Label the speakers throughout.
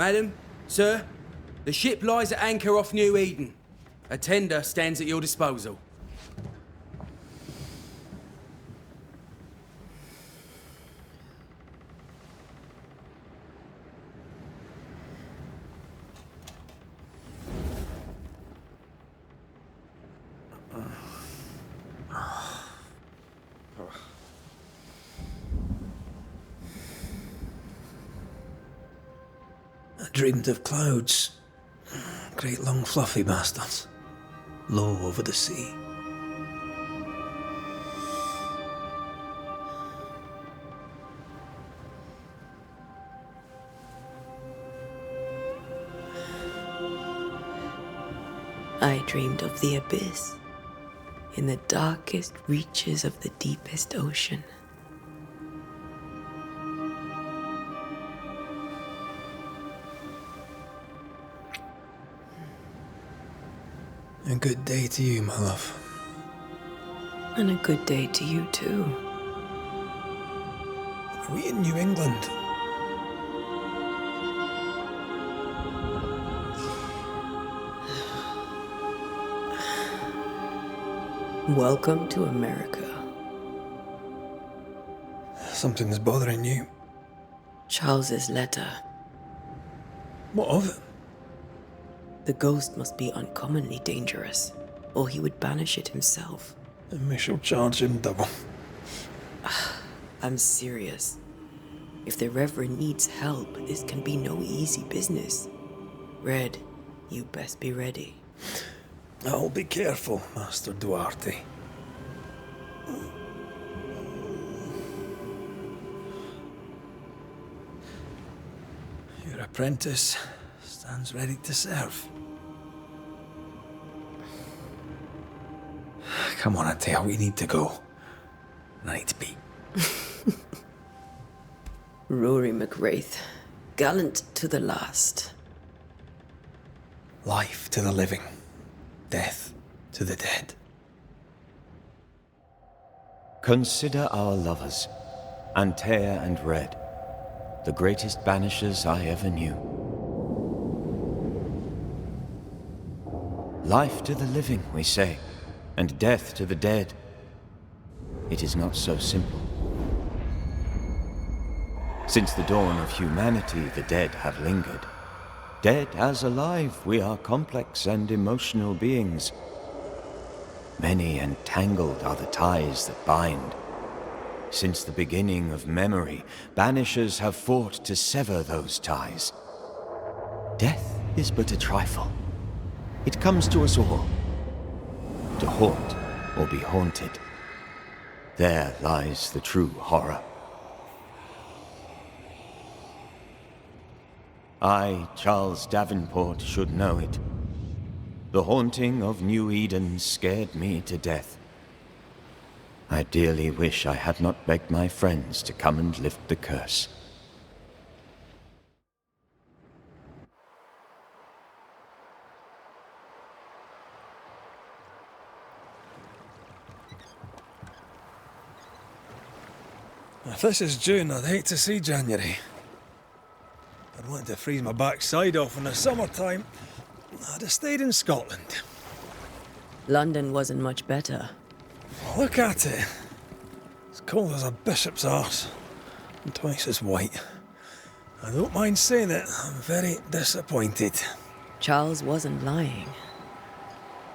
Speaker 1: Madam, sir, the ship lies at anchor off New Eden. A tender stands at your disposal.
Speaker 2: I dreamed of clouds. Great long fluffy bastards. Low over the sea.
Speaker 3: I dreamed of the abyss, in the darkest reaches of the deepest ocean.
Speaker 2: A good day to you, my love.
Speaker 3: And a good day to you, too.
Speaker 2: Are we in New England?
Speaker 3: Welcome to America.
Speaker 2: Something's bothering you.
Speaker 3: Charles's letter.
Speaker 2: What of it?
Speaker 3: The ghost must be uncommonly dangerous, or he would banish it himself.
Speaker 2: And we shall charge him double.
Speaker 3: I'm serious. If the Reverend needs help, this can be no easy business. Red, you best be ready.
Speaker 2: I'll be careful, Master Duarte. Your apprentice stands ready to serve. Come on, Atea, we need to go. I need to be.
Speaker 3: Rory McWraith, gallant to the last.
Speaker 2: Life to the living, death to the dead.
Speaker 4: Consider our lovers, Antea and Red, the greatest banishers I ever knew. Life to the living, we say, and death to the dead. It is not so simple. Since the dawn of humanity, the dead have lingered. Dead as alive, we are complex and emotional beings. Many and tangled are the ties that bind. Since the beginning of memory, banishers have fought to sever those ties. Death is but a trifle. It comes to us all. To haunt or be haunted. There lies the true horror. I, Charles Davenport, should know it. The haunting of New Eden scared me to death. I dearly wish I had not begged my friends to come and lift the curse.
Speaker 2: If this is June, I'd hate to see January. I'd want to freeze my backside off in the summertime. I'd have stayed in Scotland.
Speaker 3: London wasn't much better.
Speaker 2: Look at it. It's cold as a bishop's arse. And twice as white. I don't mind saying it, I'm very disappointed.
Speaker 3: Charles wasn't lying.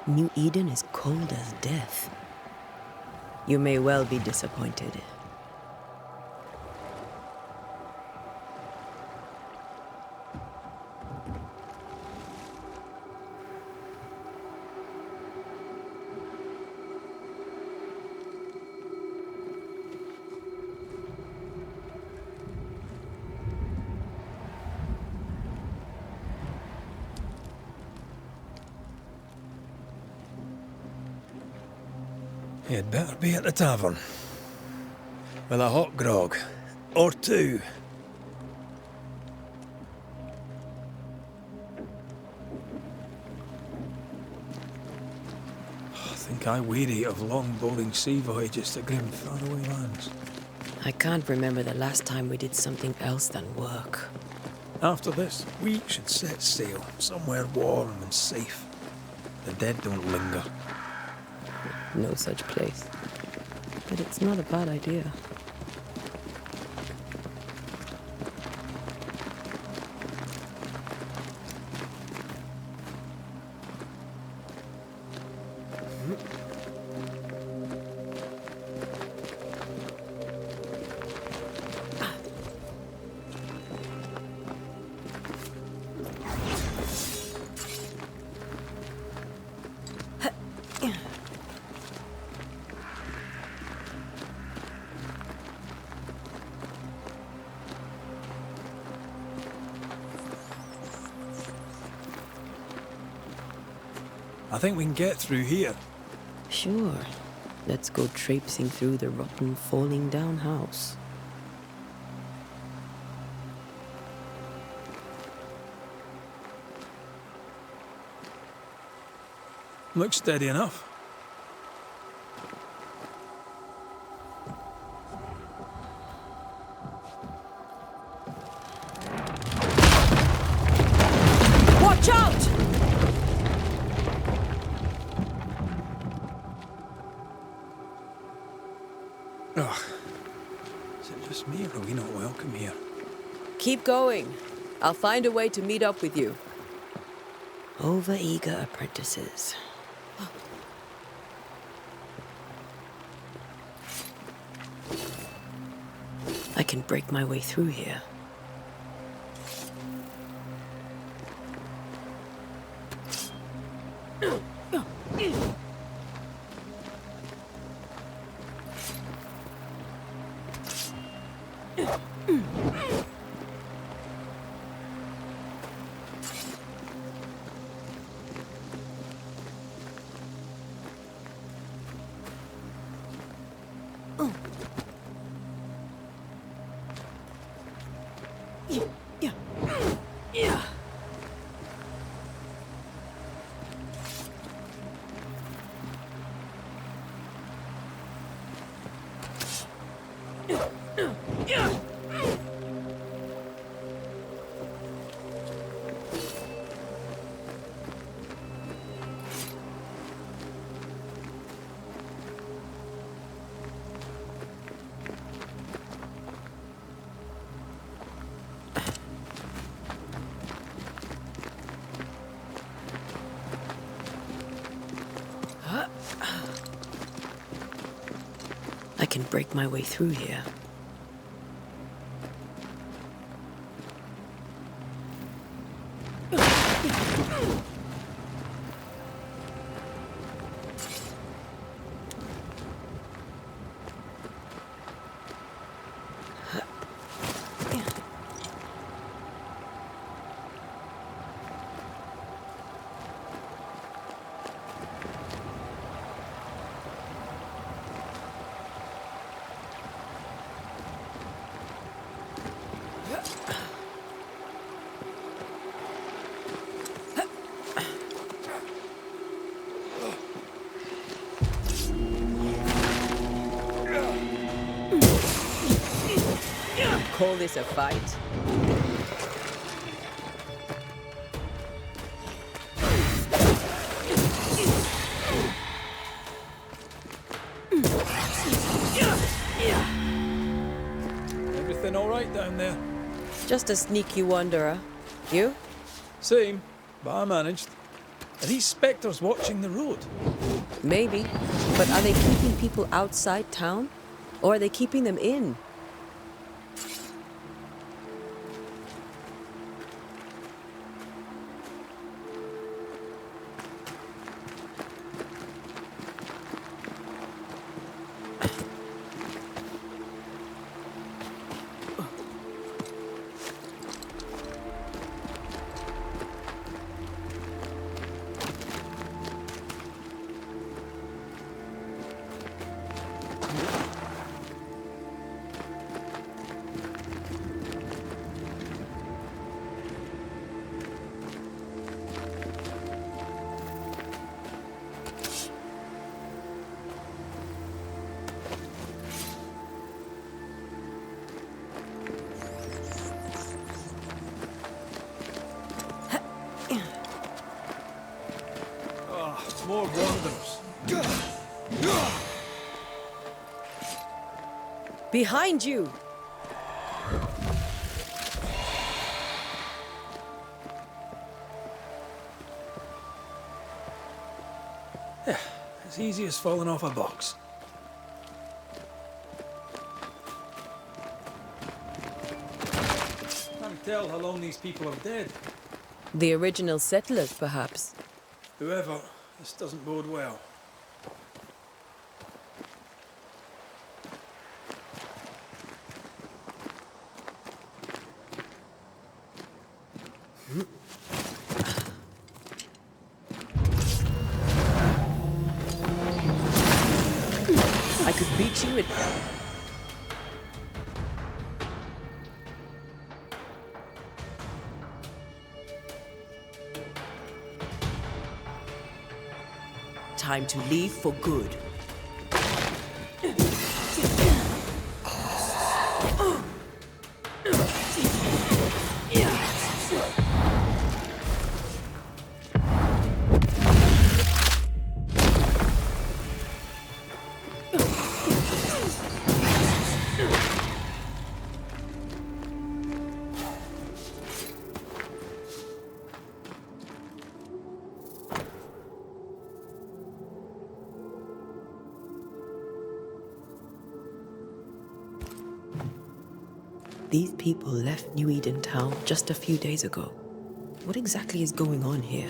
Speaker 3: New Eden is cold as death. You may well be disappointed.
Speaker 2: You'd better be at the tavern. With a hot grog. Or two. I think I weary of long, boring sea voyages to grim, faraway lands.
Speaker 3: I can't remember the last time we did something else than work.
Speaker 2: After this, we should set sail somewhere warm and safe. The dead don't linger.
Speaker 3: No such place. But it's not a bad idea.
Speaker 2: I think we can get through here.
Speaker 3: Sure. Let's go traipsing through the rotten, falling down house.
Speaker 2: Looks steady enough.
Speaker 3: Watch out!
Speaker 2: Ugh. Is it just me, or are we not welcome here?
Speaker 3: Keep going. I'll find a way to meet up with you. Overeager apprentices. I can break my way through here. I can break my way through here. Call this a fight?
Speaker 2: Everything all right down there?
Speaker 3: Just a sneaky wanderer. You?
Speaker 2: Same, but I managed. Are these spectres watching the road?
Speaker 3: Maybe. But are they keeping people outside town? Or are they keeping them in? Behind you!
Speaker 2: As easy as falling off a box. Can't tell how long these people are dead.
Speaker 3: The original settlers, perhaps.
Speaker 2: Whoever, this doesn't bode well.
Speaker 3: I could beat you at... Time to leave for good. These people left New Eden Town just a few days ago. What exactly is going on here?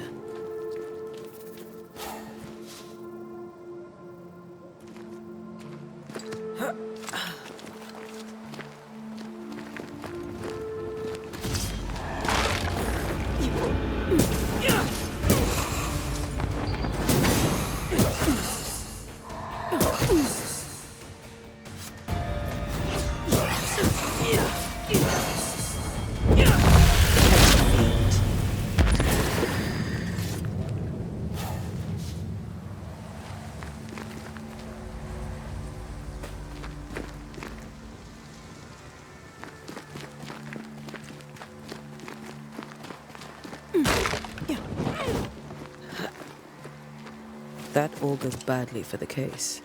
Speaker 3: That augurs badly for the case.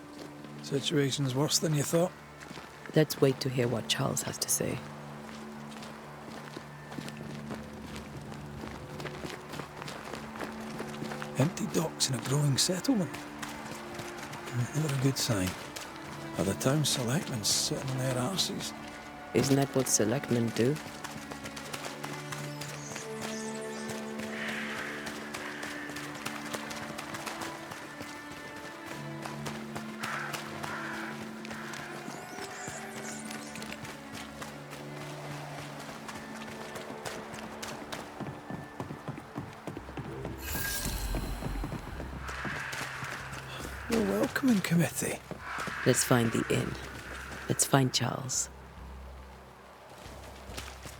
Speaker 2: Situation's worse than you thought.
Speaker 3: Let's wait to hear what Charles has to say.
Speaker 2: Empty docks in a growing settlement. Never a good sign. Are the town selectmen sitting on their arses?
Speaker 3: Isn't that what selectmen do?
Speaker 2: Your welcoming committee.
Speaker 3: Let's find the inn. Let's find Charles.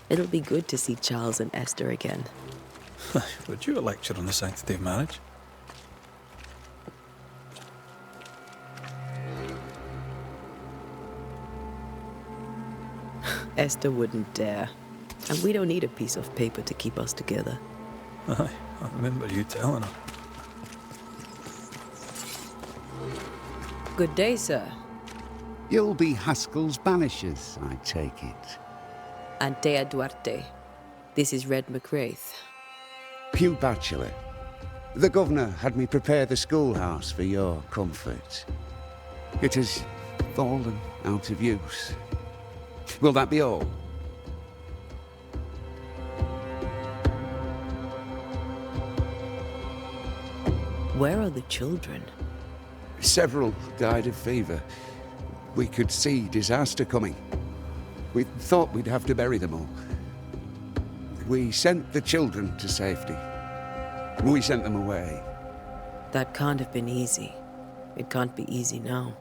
Speaker 3: It'll be good to see Charles and Esther again.
Speaker 2: Would you a lecture on the sanctity of marriage?
Speaker 3: Esther wouldn't dare. And we don't need a piece of paper to keep us together.
Speaker 2: Aye, I remember you telling her.
Speaker 3: Good day, sir.
Speaker 5: You'll be Haskell's banishers, I take it.
Speaker 3: Antea Duarte. This is Red McWraith.
Speaker 5: Pew Bachelor. The governor had me prepare the schoolhouse for your comfort. It has fallen out of use. Will that be all?
Speaker 3: Where are the children?
Speaker 5: Several died of fever. We could see disaster coming. We thought we'd have to bury them all. We sent the children to safety. We sent them away.
Speaker 3: That can't have been easy. It can't be easy now.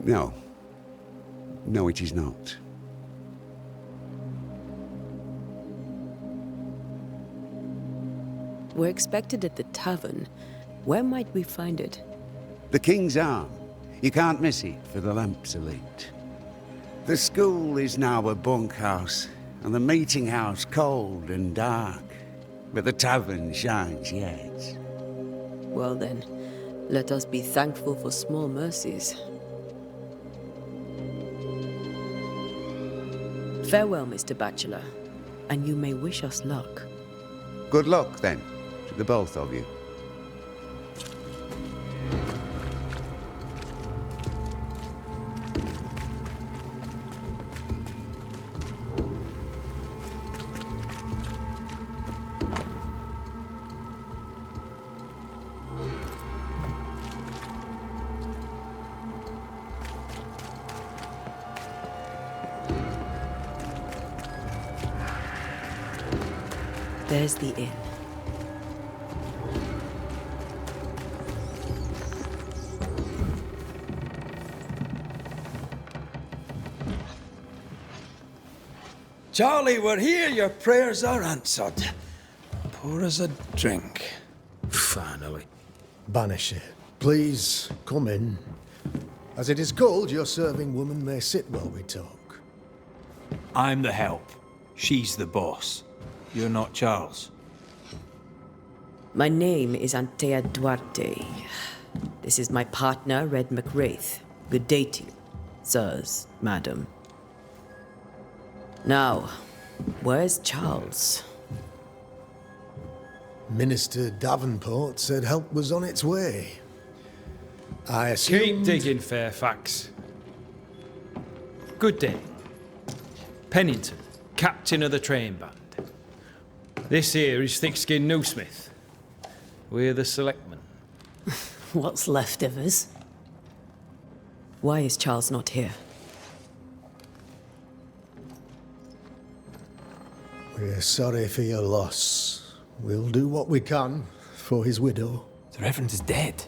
Speaker 5: No. No, it is not.
Speaker 3: We're expected at the tavern. Where might we find it?
Speaker 5: The King's Arm. You can't miss it for the lamps elite. The school is now a bunkhouse, and the meeting house cold and dark. But the tavern shines yet.
Speaker 3: Well then, let us be thankful for small mercies. Farewell, Mr. Bachelor, and you may wish us luck.
Speaker 5: Good luck, then, to the both of you.
Speaker 3: There's the inn.
Speaker 2: Charlie, we're here. Your prayers are answered. Pour us a drink.
Speaker 1: Finally.
Speaker 6: Banisher, please come in. As it is cold, your serving woman may sit while we talk.
Speaker 7: I'm the help. She's the boss. You're not Charles.
Speaker 3: My name is Antea Duarte. This is my partner, Red McWraith. Good day to you, sirs, madam. Now, where's Charles?
Speaker 6: Minister Davenport said help was on its way. I assumed...
Speaker 7: Keep digging, Fairfax. Good day. Pennington, captain of the train band. This here is Thick-Skinned Newsmith. We're the selectmen.
Speaker 3: What's left of us? Why is Charles not here?
Speaker 6: We're sorry for your loss. We'll do what we can for his widow.
Speaker 2: The Reverend is dead.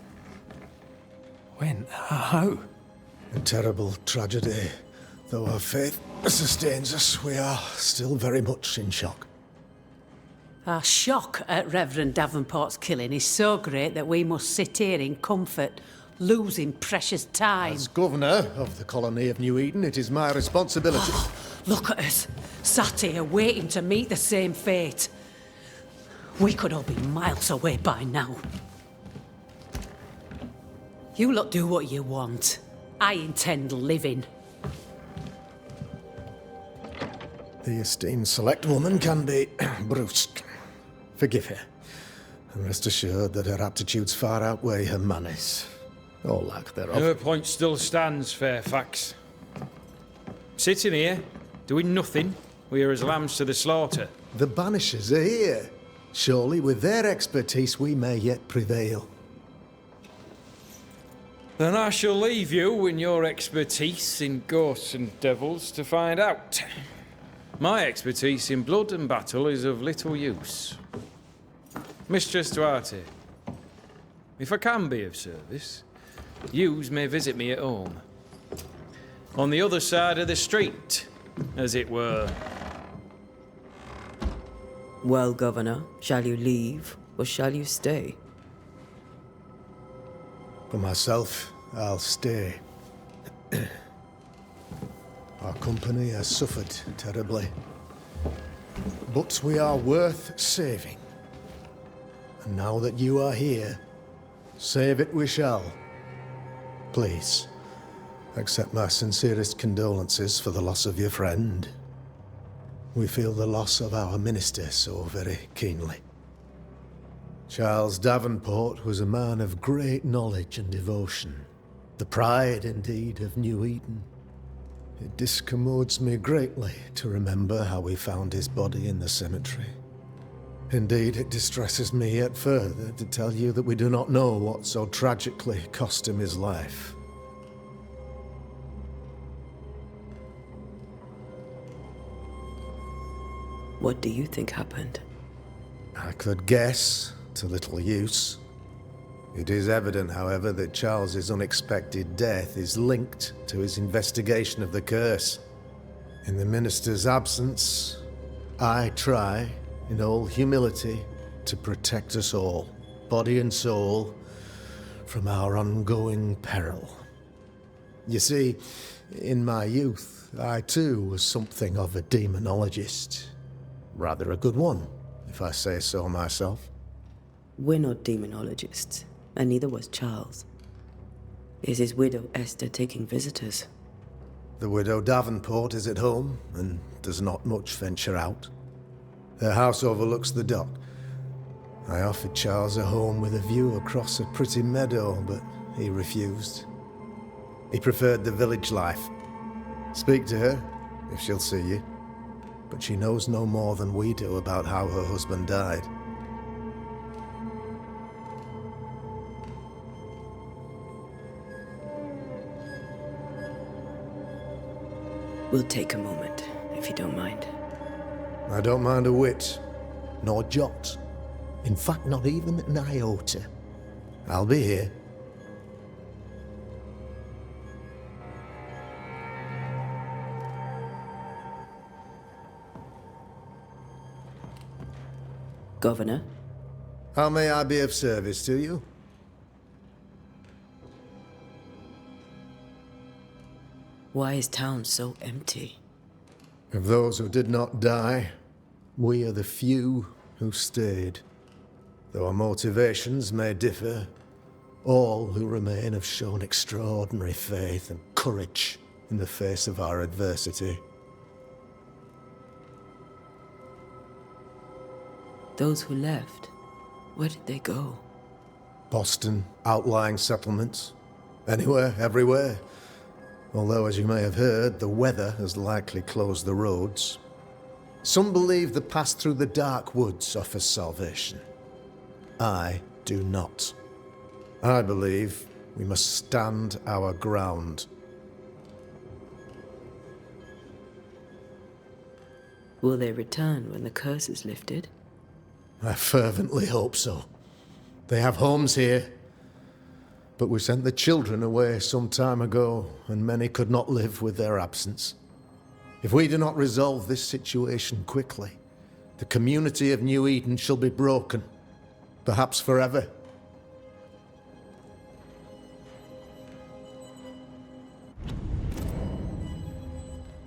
Speaker 2: When? How?
Speaker 6: A terrible tragedy. Though our faith sustains us, we are still very much in shock.
Speaker 8: Our shock at Reverend Davenport's killing is so great that we must sit here in comfort, losing precious time.
Speaker 6: As governor of the colony of New Eden, it is my responsibility...
Speaker 8: Look at us, sat here waiting to meet the same fate. We could all be miles away by now. You lot do what you want. I intend living.
Speaker 6: The esteemed select woman can be brusque. Forgive her, and rest assured that her aptitudes far outweigh her manners, or lack thereof.
Speaker 7: Her point still stands, Fairfax. Sitting here, doing nothing, we are as lambs to the slaughter.
Speaker 6: The Banishers are here. Surely, with their expertise, we may yet prevail.
Speaker 7: Then I shall leave you and your expertise in ghosts and devils to find out. My expertise in blood and battle is of little use. Mistress Duarte, if I can be of service, yous may visit me at home. On the other side of the street, as it were.
Speaker 3: Well, Governor, shall you leave or shall you stay?
Speaker 6: For myself, I'll stay. Our company has suffered terribly. But we are worth saving. And now that you are here, save it we shall. Please, accept my sincerest condolences for the loss of your friend. We feel the loss of our minister so very keenly. Charles Davenport was a man of great knowledge and devotion. The pride, indeed, of New Eden. It discommodes me greatly to remember how we found his body in the cemetery. Indeed, it distresses me yet further to tell you that we do not know what so tragically cost him his life.
Speaker 3: What do you think happened?
Speaker 6: I could guess, to little use. It is evident, however, that Charles's unexpected death is linked to his investigation of the curse. In the minister's absence, I try, in all humility, to protect us all, body and soul, from our ongoing peril. You see, in my youth, I too was something of a demonologist. Rather a good one, if I say so myself.
Speaker 3: We're not demonologists, and neither was Charles. Is his widow Esther taking visitors?
Speaker 6: The widow Davenport is at home and does not much venture out. Her house overlooks the dock. I offered Charles a home with a view across a pretty meadow, but he refused. He preferred the village life. Speak to her, if she'll see you. But she knows no more than we do about how her husband died.
Speaker 3: We'll take a moment, if you don't mind.
Speaker 6: I don't mind a whit, nor jot. In fact, not even an iota. I'll be here.
Speaker 3: Governor?
Speaker 6: How may I be of service to you?
Speaker 3: Why is town so empty?
Speaker 6: Of those who did not die, we are the few who stayed. Though our motivations may differ, all who remain have shown extraordinary faith and courage in the face of our adversity.
Speaker 3: Those who left, where did they go?
Speaker 6: Boston, outlying settlements. Anywhere, everywhere. Although, as you may have heard, the weather has likely closed the roads. Some believe the pass through the dark woods offers salvation. I do not. I believe we must stand our ground.
Speaker 3: Will they return when the curse is lifted?
Speaker 6: I fervently hope so. They have homes here. But we sent the children away some time ago, and many could not live with their absence. If we do not resolve this situation quickly, the community of New Eden shall be broken, perhaps forever.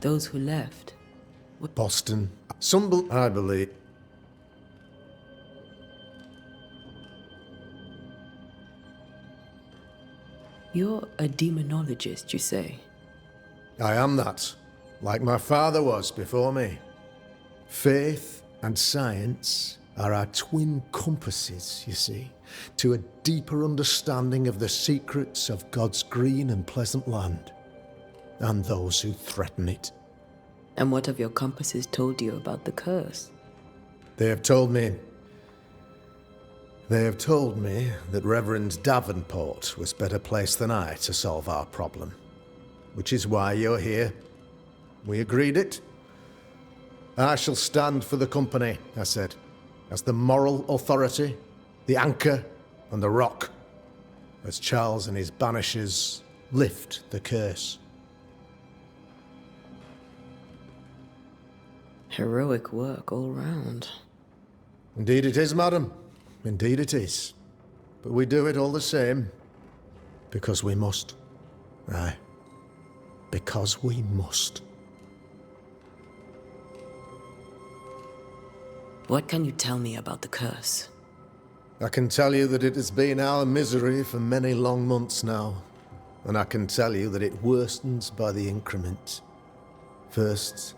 Speaker 3: Those who left?
Speaker 6: Boston. I believe.
Speaker 3: You're a demonologist, you say?
Speaker 6: I am that, like my father was before me. Faith and science are our twin compasses, you see, to a deeper understanding of the secrets of God's green and pleasant land, and those who threaten it.
Speaker 3: And what have your compasses told you about the curse?
Speaker 6: They have told me that Reverend Davenport was better placed than I to solve our problem. Which is why you're here. We agreed it. I shall stand for the company, I said, as the moral authority, the anchor, and the rock, as Charles and his banishers lift the curse.
Speaker 3: Heroic work all round.
Speaker 6: Indeed it is, madam. Indeed it is. But we do it all the same. Because we must. Aye. Because we must.
Speaker 3: What can you tell me about the curse?
Speaker 6: I can tell you that it has been our misery for many long months now. And I can tell you that it worstens by the increment. First,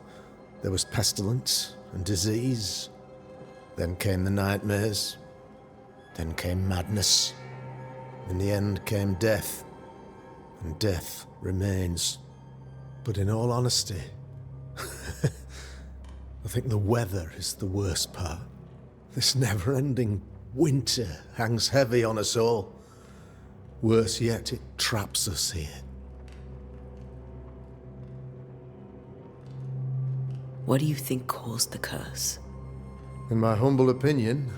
Speaker 6: there was pestilence and disease. Then came the nightmares. Then came madness. In the end came death. And death remains. But in all honesty, I think the weather is the worst part. This never-ending winter hangs heavy on us all. Worse yet, it traps us here.
Speaker 3: What do you think caused the curse?
Speaker 6: In my humble opinion,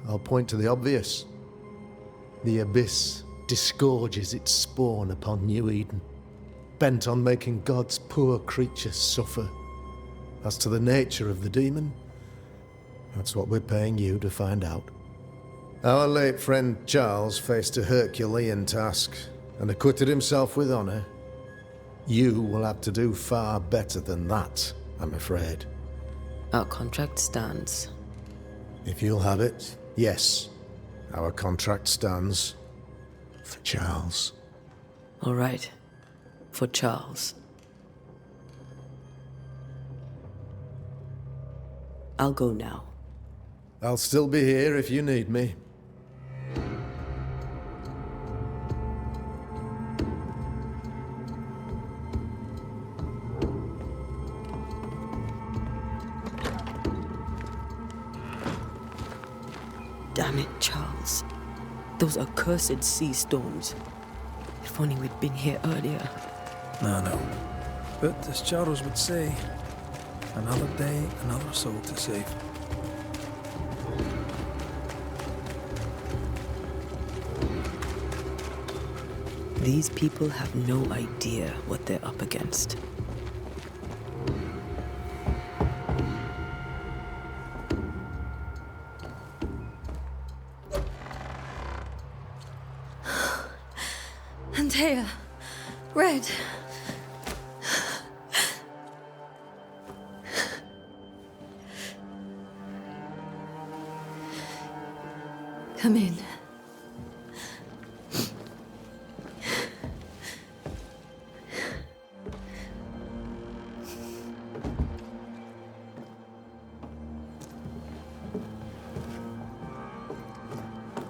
Speaker 6: I'll point to the obvious. The abyss disgorges its spawn upon New Eden, bent on making God's poor creatures suffer. As to the nature of the demon, that's what we're paying you to find out. Our late friend Charles faced a Herculean task and acquitted himself with honor. You will have to do far better than that, I'm afraid.
Speaker 3: Our contract stands.
Speaker 6: If you'll have it, yes. Our contract stands for Charles.
Speaker 3: All right. For Charles. I'll go now.
Speaker 6: I'll still be here if you need me.
Speaker 3: Damn it, Charles. Those accursed sea storms. If only we'd been here earlier.
Speaker 2: No. But as Charles would say, another day, another soul to save.
Speaker 3: These people have no idea what they're up against.
Speaker 9: Antea, Red. Come in.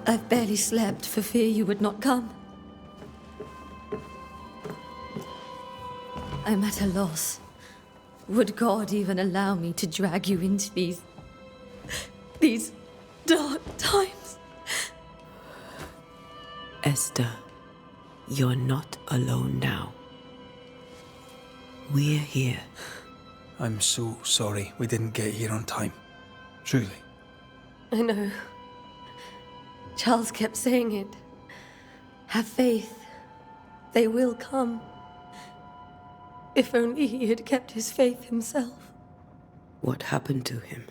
Speaker 9: I've barely slept for fear you would not come. I'm at a loss. Would God even allow me to drag you into these dark times?
Speaker 3: Esther, you're not alone now. We're here.
Speaker 2: I'm so sorry we didn't get here on time. Truly.
Speaker 9: I know. Charles kept saying it. Have faith. They will come. If only he had kept his faith himself.
Speaker 3: What happened to him?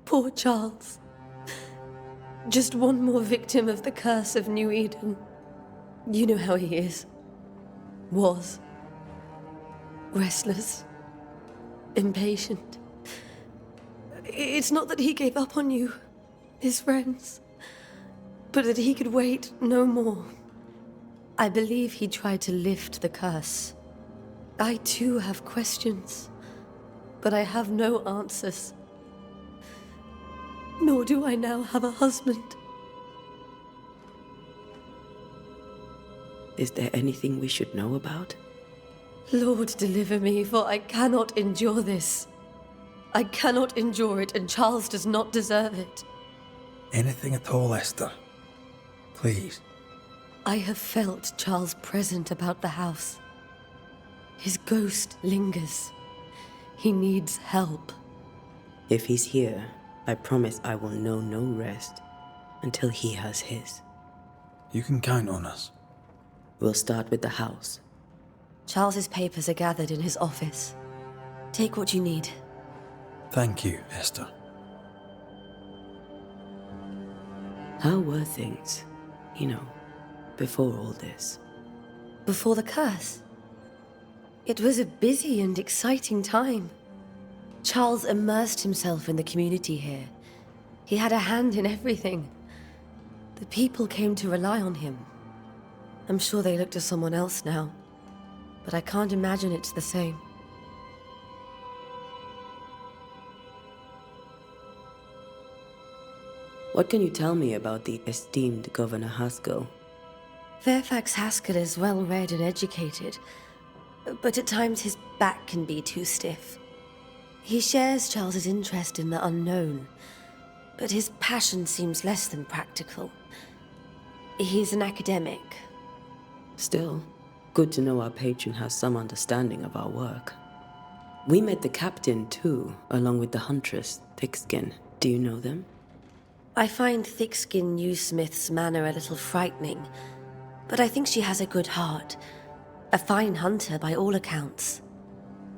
Speaker 9: Poor Charles. Just one more victim of the curse of New Eden. You know how he is. Was. Restless. Impatient. It's not that he gave up on you, his friends, but that he could wait no more. I believe he tried to lift the curse. I too have questions, but I have no answers. Nor do I now have a husband.
Speaker 3: Is there anything we should know about?
Speaker 9: Lord, deliver me, for I cannot endure this. I cannot endure it, and Charles does not deserve it.
Speaker 2: Anything at all, Esther. Please.
Speaker 9: I have felt Charles present about the house. His ghost lingers. He needs help.
Speaker 3: If he's here, I promise I will know no rest until he has his.
Speaker 2: You can count on us.
Speaker 3: We'll start with the house.
Speaker 9: Charles's papers are gathered in his office. Take what you need.
Speaker 2: Thank you, Esther.
Speaker 3: How were things, before all this?
Speaker 9: Before the curse? It was a busy and exciting time. Charles immersed himself in the community here. He had a hand in everything. The people came to rely on him. I'm sure they look to someone else now, but I can't imagine it's the same.
Speaker 3: What can you tell me about the esteemed Governor Haskell?
Speaker 9: Fairfax Haskell is well read and educated, but at times his back can be too stiff. He shares Charles's interest in the unknown, but his passion seems less than practical. He's an academic.
Speaker 3: Still, good to know our patron has some understanding of our work. We met the captain too, along with the huntress, Thickskin. Do you know them?
Speaker 9: I find Thickskin Newsmith's manner a little frightening, but I think she has a good heart. A fine hunter by all accounts.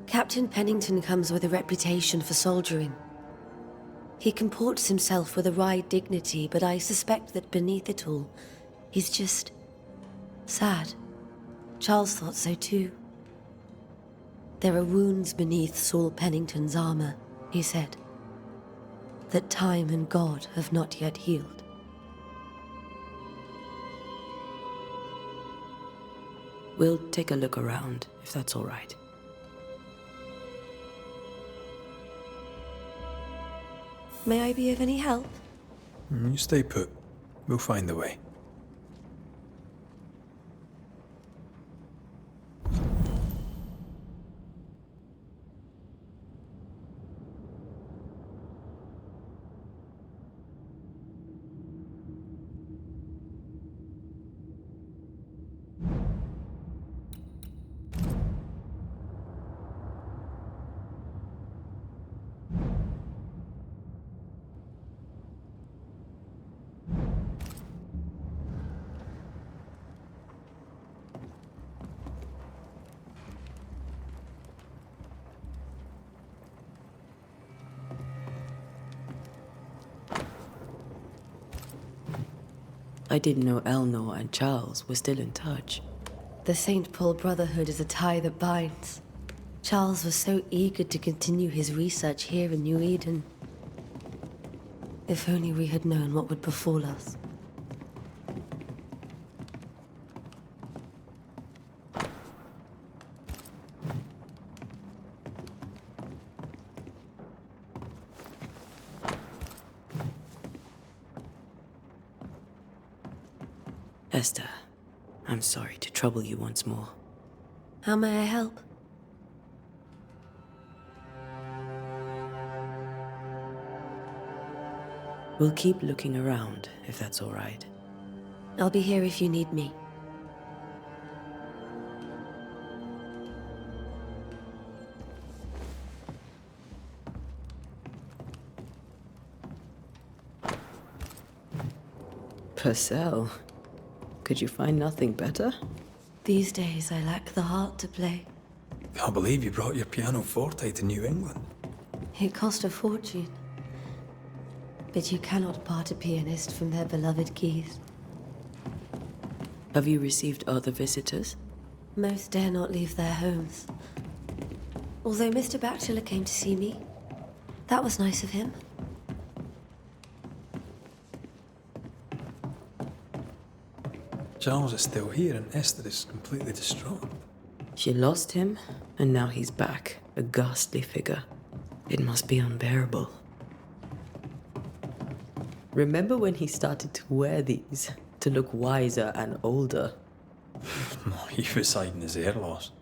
Speaker 9: Captain Pennington comes with a reputation for soldiering. He comports himself with a wry dignity, but I suspect that beneath it all, he's just sad. Charles thought so too. There are wounds beneath Saul Pennington's armor, he said, that time and God have not yet healed.
Speaker 3: We'll take a look around, if that's all right.
Speaker 9: May I be of any help?
Speaker 2: You stay put. We'll find the way.
Speaker 3: I didn't know Eleanor and Charles were still in touch.
Speaker 9: The St. Paul Brotherhood is a tie that binds. Charles was so eager to continue his research here in New Eden. If only we had known what would befall us.
Speaker 3: Esther, I'm sorry to trouble you once more.
Speaker 9: How may I help?
Speaker 3: We'll keep looking around, if that's all right.
Speaker 9: I'll be here if you need me.
Speaker 3: Purcell, could you find nothing better?
Speaker 9: These days, I lack the heart to play.
Speaker 2: Can't believe you brought your pianoforte to New England.
Speaker 9: It cost a fortune. But you cannot part a pianist from their beloved keys.
Speaker 3: Have you received other visitors?
Speaker 9: Most dare not leave their homes. Although Mr. Bachelor came to see me. That was nice of him.
Speaker 2: Charles is still here and Esther is completely distraught.
Speaker 3: She lost him, and now he's back, a ghastly figure. It must be unbearable. Remember when he started to wear these to look wiser and older?
Speaker 2: He was hiding his hair loss.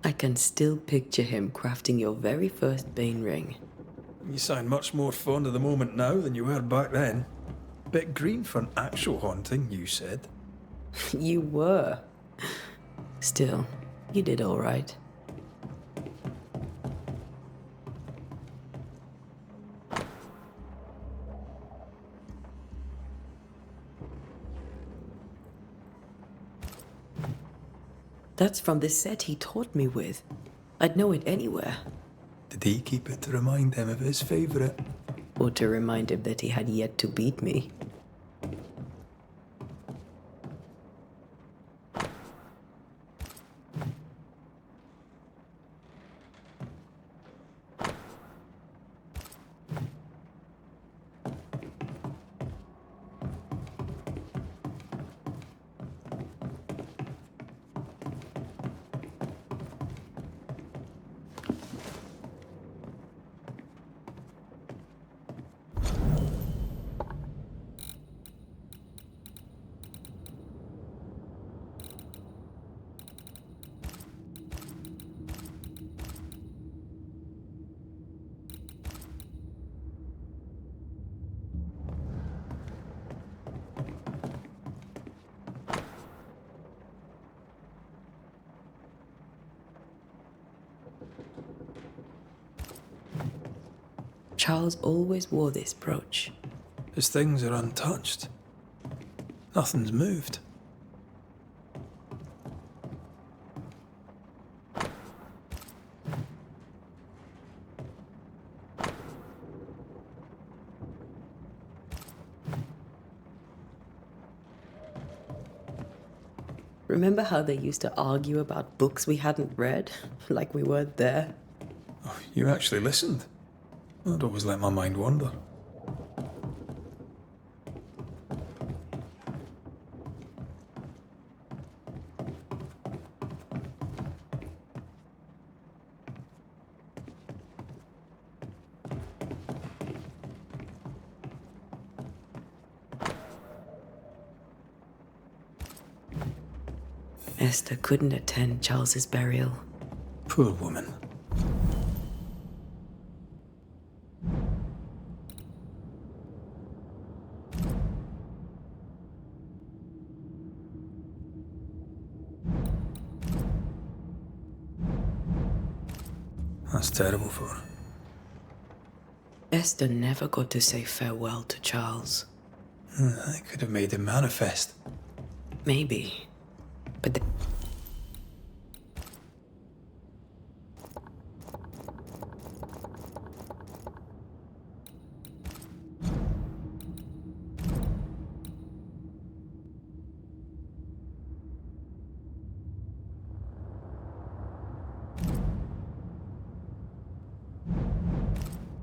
Speaker 3: I can still picture him crafting your very first Bane ring.
Speaker 2: You sound much more fond of the moment now than you were back then. Bit green for an actual haunting, you said.
Speaker 3: You were. Still, you did all right. That's from the set he taught me with. I'd know it anywhere.
Speaker 2: Did he keep it to remind him of his favourite?
Speaker 3: Or to remind him that he had yet to beat me. Charles always wore this brooch.
Speaker 2: His things are untouched. Nothing's moved.
Speaker 3: Remember how they used to argue about books we hadn't read? Like we weren't there?
Speaker 2: Oh, you actually listened? I'd always let my mind wander.
Speaker 3: Esther couldn't attend Charles's burial.
Speaker 2: Poor woman. That's terrible for her.
Speaker 3: Esther never got to say farewell to Charles.
Speaker 2: I could have made him manifest.
Speaker 3: Maybe. But there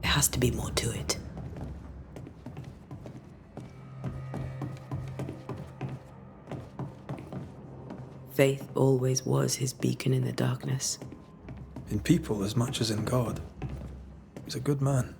Speaker 3: has to be more to it. Faith always was his beacon in the darkness.
Speaker 2: In people as much as in God. He's a good man.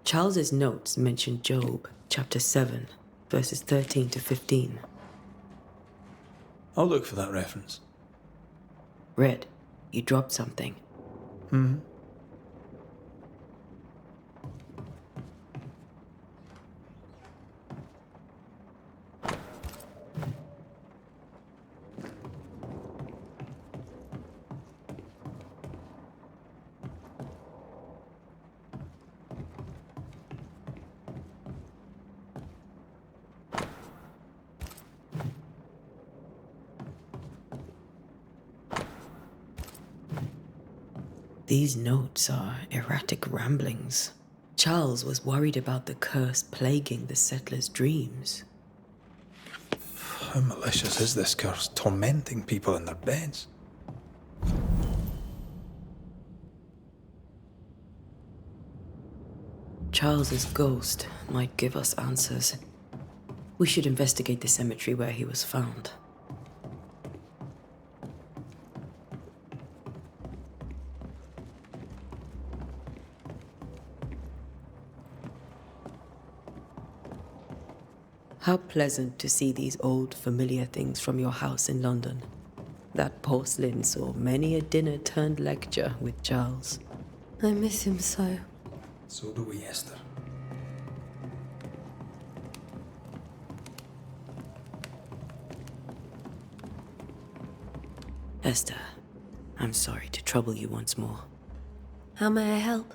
Speaker 3: Charles's notes mention Job, chapter 7, verses 13 to 15.
Speaker 2: I'll look for that reference.
Speaker 3: Red, you dropped something. These notes are erratic ramblings. Charles was worried about the curse plaguing the settlers' dreams.
Speaker 2: How malicious is this curse, tormenting people in their beds?
Speaker 3: Charles's ghost might give us answers. We should investigate the cemetery where he was found. How pleasant to see these old, familiar things from your house in London. That porcelain saw many a dinner turned lecture with Charles.
Speaker 9: I miss him so.
Speaker 2: So do we, Esther.
Speaker 3: Esther, I'm sorry to trouble you once more.
Speaker 9: How may I help?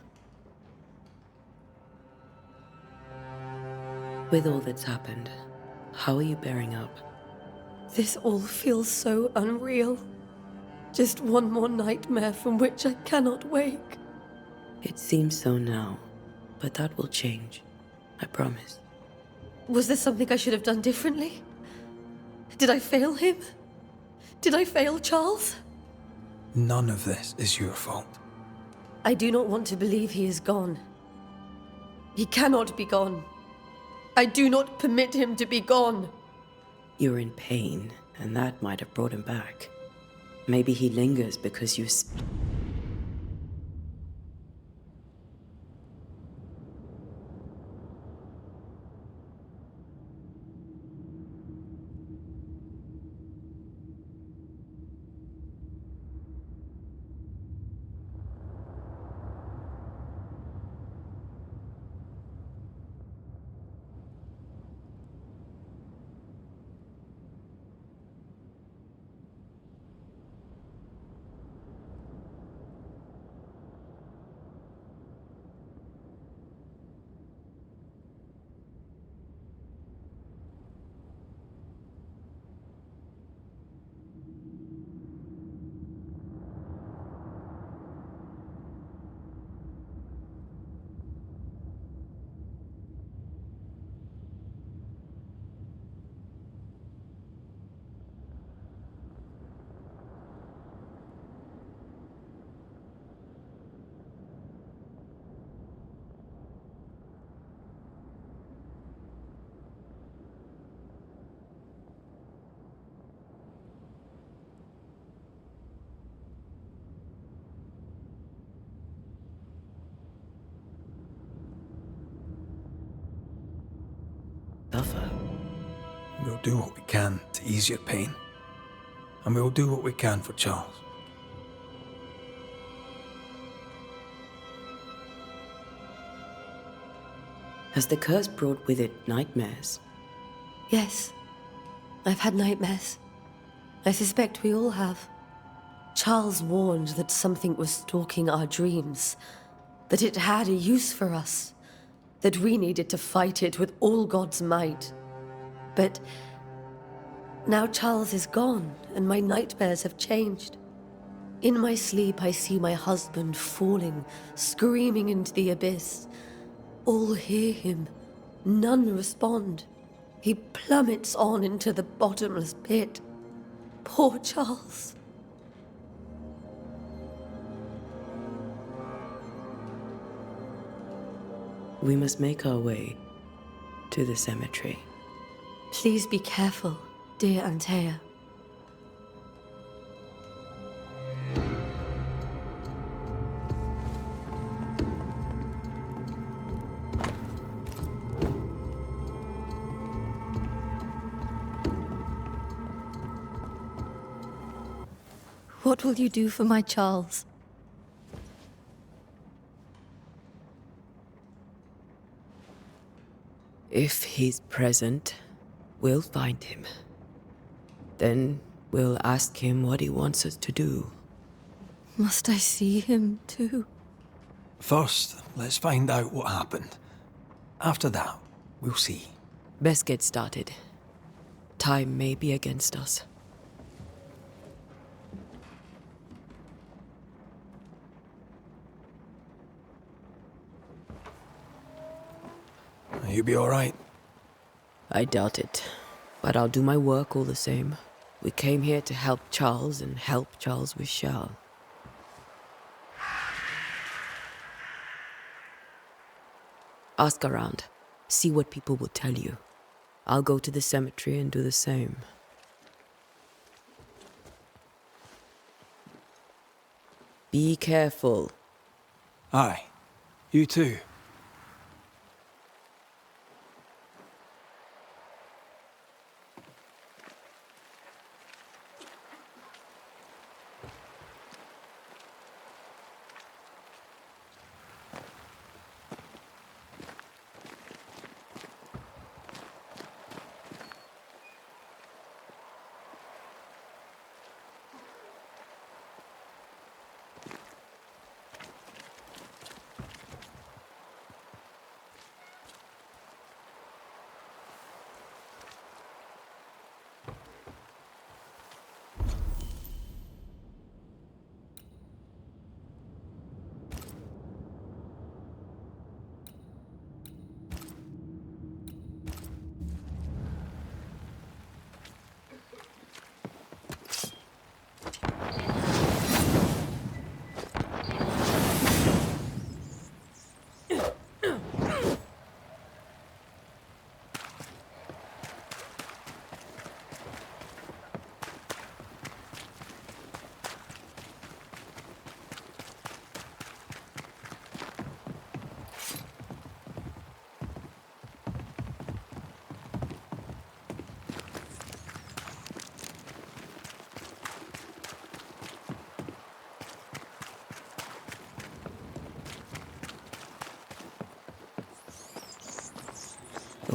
Speaker 3: With all that's happened, how are you bearing up?
Speaker 9: This all feels so unreal. Just one more nightmare from which I cannot wake.
Speaker 3: It seems so now, but that will change. I promise.
Speaker 9: Was there something I should have done differently? Did I fail him? Did I fail Charles?
Speaker 2: None of this is your fault.
Speaker 9: I do not want to believe he is gone. He cannot be gone. I do not permit him to be gone.
Speaker 3: You're in pain, and that might have brought him back. Maybe he lingers because you... suffer.
Speaker 2: We'll do what we can to ease your pain. And we'll do what we can for Charles.
Speaker 3: Has the curse brought with it nightmares?
Speaker 9: Yes, I've had nightmares. I suspect we all have. Charles warned that something was stalking our dreams, that it had a use for us, that we needed to fight it with all God's might. But now Charles is gone, and my nightmares have changed. In my sleep, I see my husband falling, screaming into the abyss. All hear him, none respond. He plummets on into the bottomless pit. Poor Charles.
Speaker 3: We must make our way to the cemetery.
Speaker 9: Please be careful, dear Antea. What will you do for my Charles?
Speaker 3: If he's present, we'll find him. Then we'll ask him what he wants us to do.
Speaker 9: Must I see him too?
Speaker 2: First, let's find out what happened. After that, we'll see.
Speaker 3: Best get started. Time may be against us.
Speaker 2: You be all right?
Speaker 3: I doubt it, but I'll do my work all the same. We came here to help Charles, and help Charles we shall. Ask around. See what people will tell you. I'll go to the cemetery and do the same. Be careful.
Speaker 2: Aye. You too.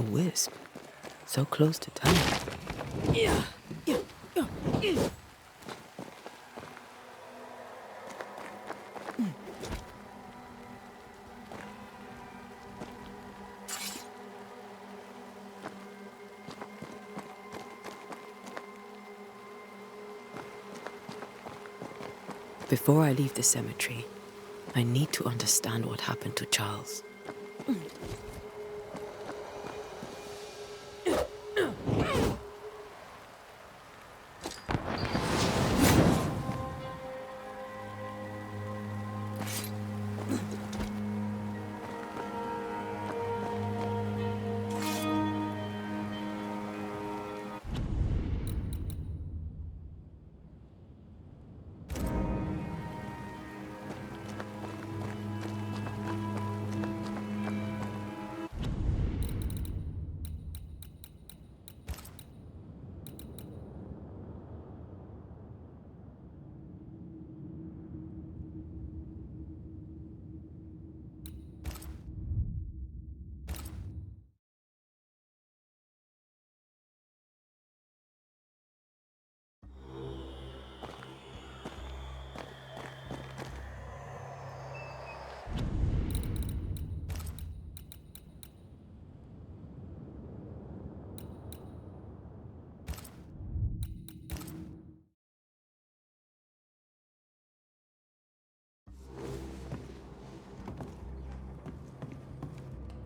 Speaker 3: wisp. So close to town. Before I leave the cemetery, I need to understand what happened to Charles.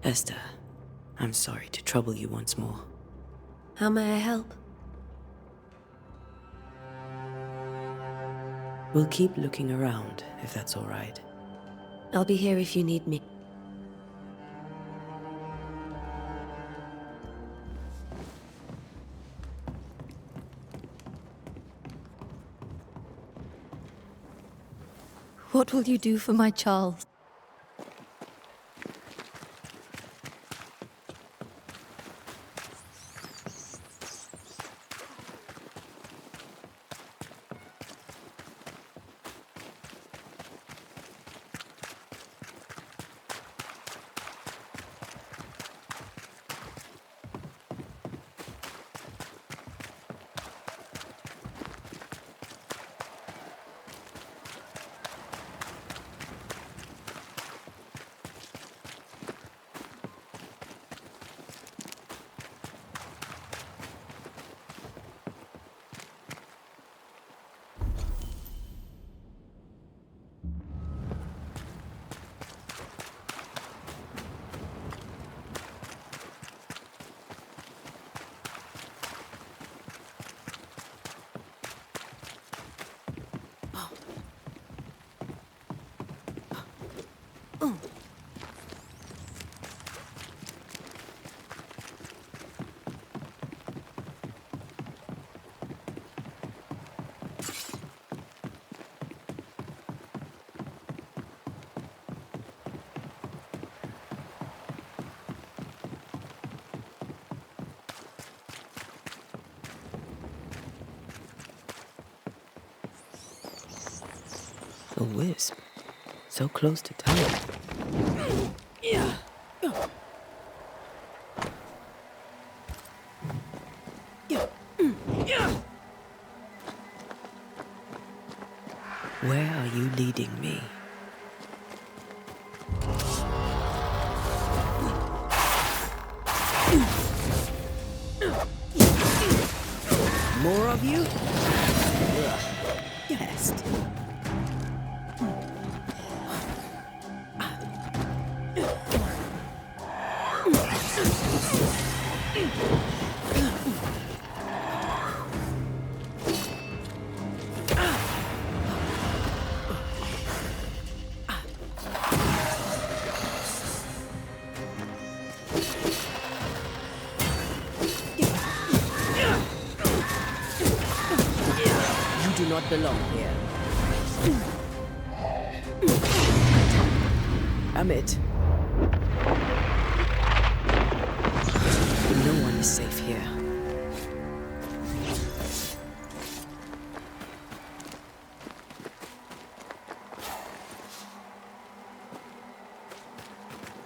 Speaker 3: Esther, I'm sorry to trouble you once more.
Speaker 9: How may I help?
Speaker 3: We'll keep looking around, if that's all right.
Speaker 9: I'll be here if you need me.
Speaker 10: What will you do for my Charles?
Speaker 3: A wisp. So close to town. Where are you leading me? More of you? Yes. You do not belong here. Amit. No one is safe here.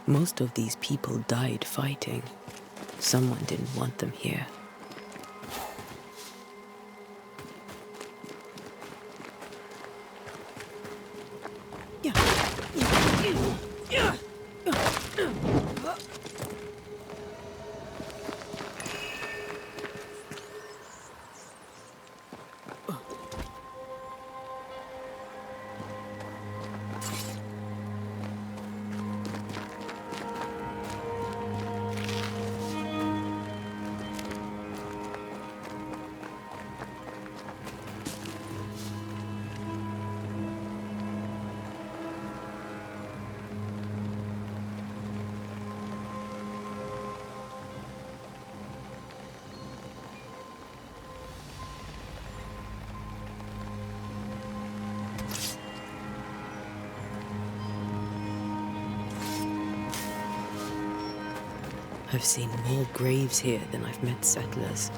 Speaker 3: Most of these people died fighting. Someone didn't want them here. I've seen more graves here than I've met settlers.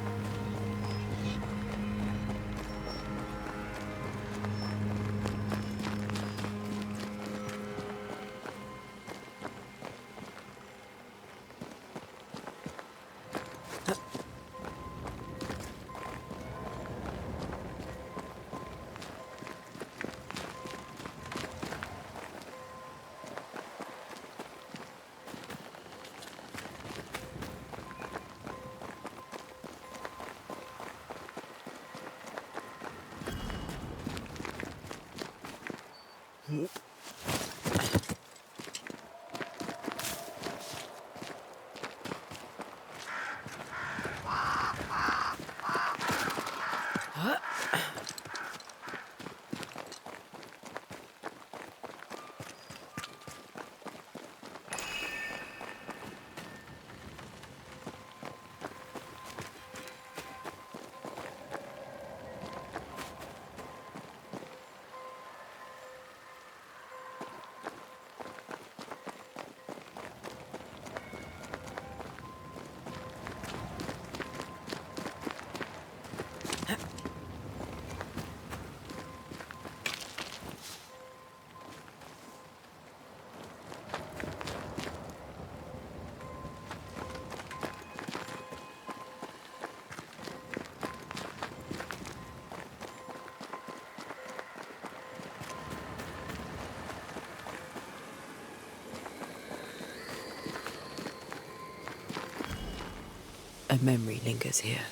Speaker 3: A memory lingers here.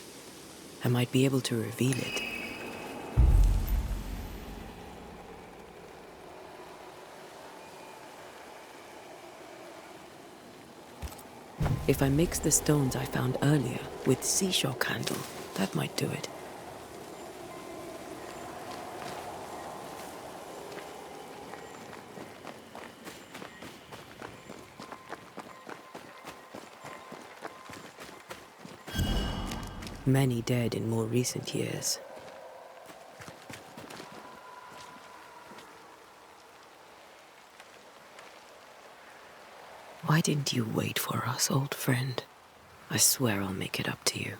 Speaker 3: I might be able to reveal it. If I mix the stones I found earlier with seashore candle, that might do it. Many dead in more recent years. Why didn't you wait for us, old friend? I swear I'll make it up to you.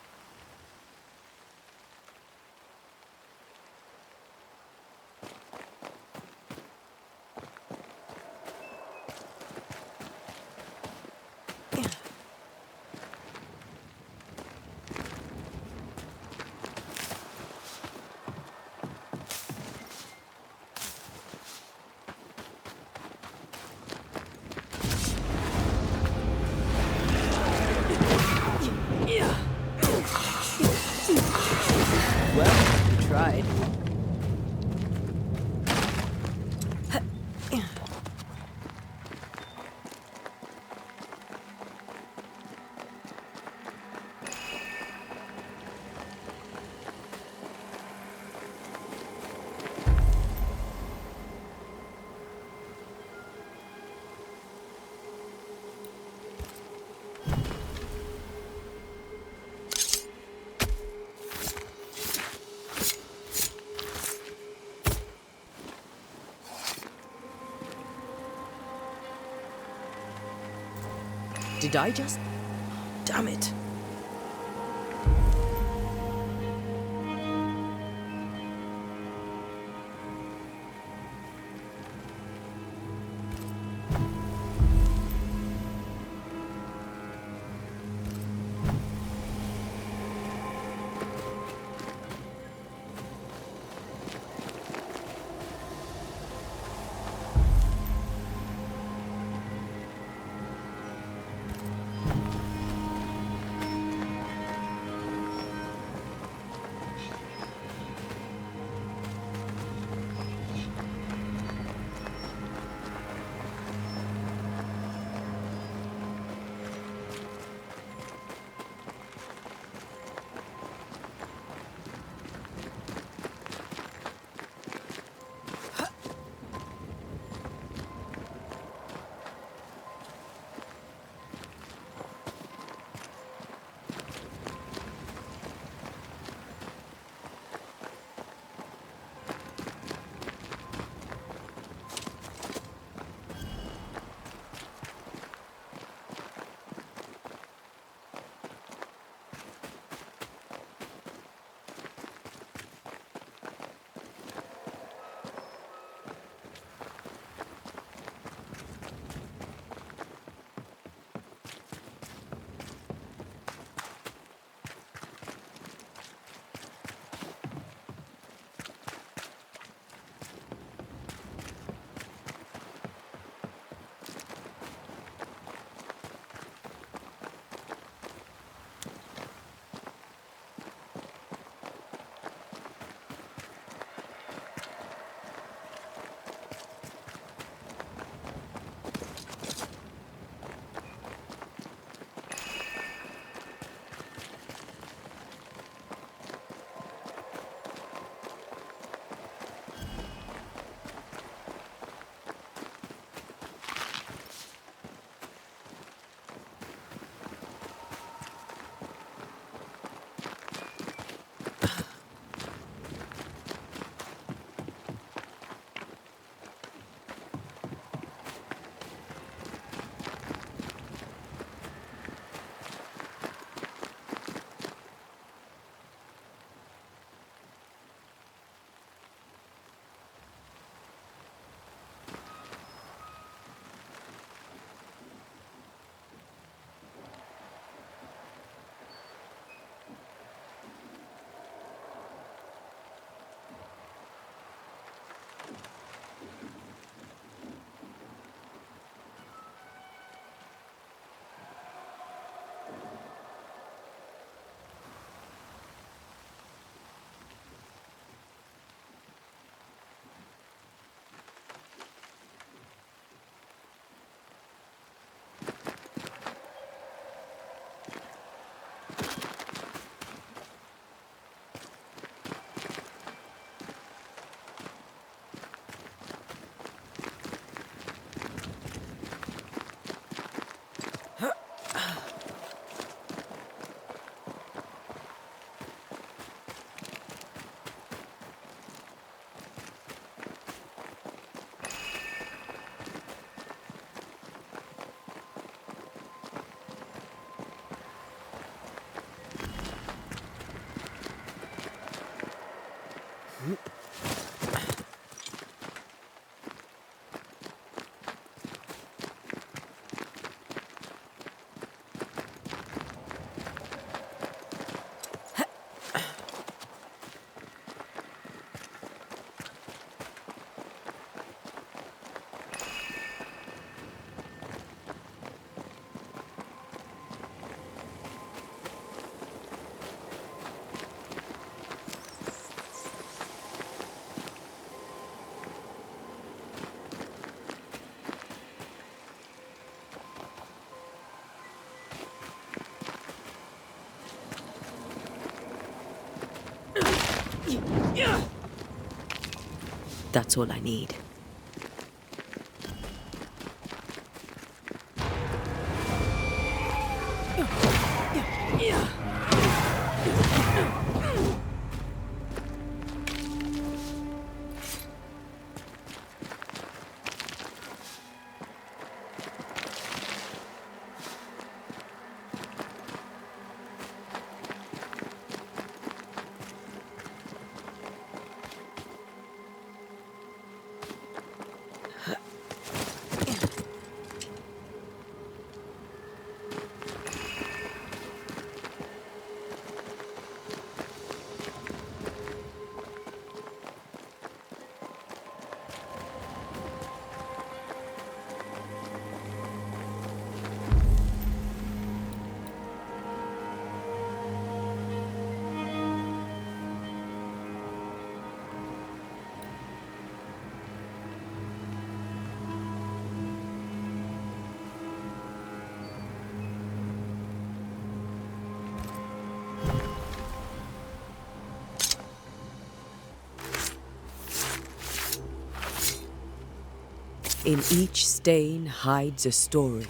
Speaker 3: Tried. Did I just... Damn it. That's all I need. In each stain hides a story.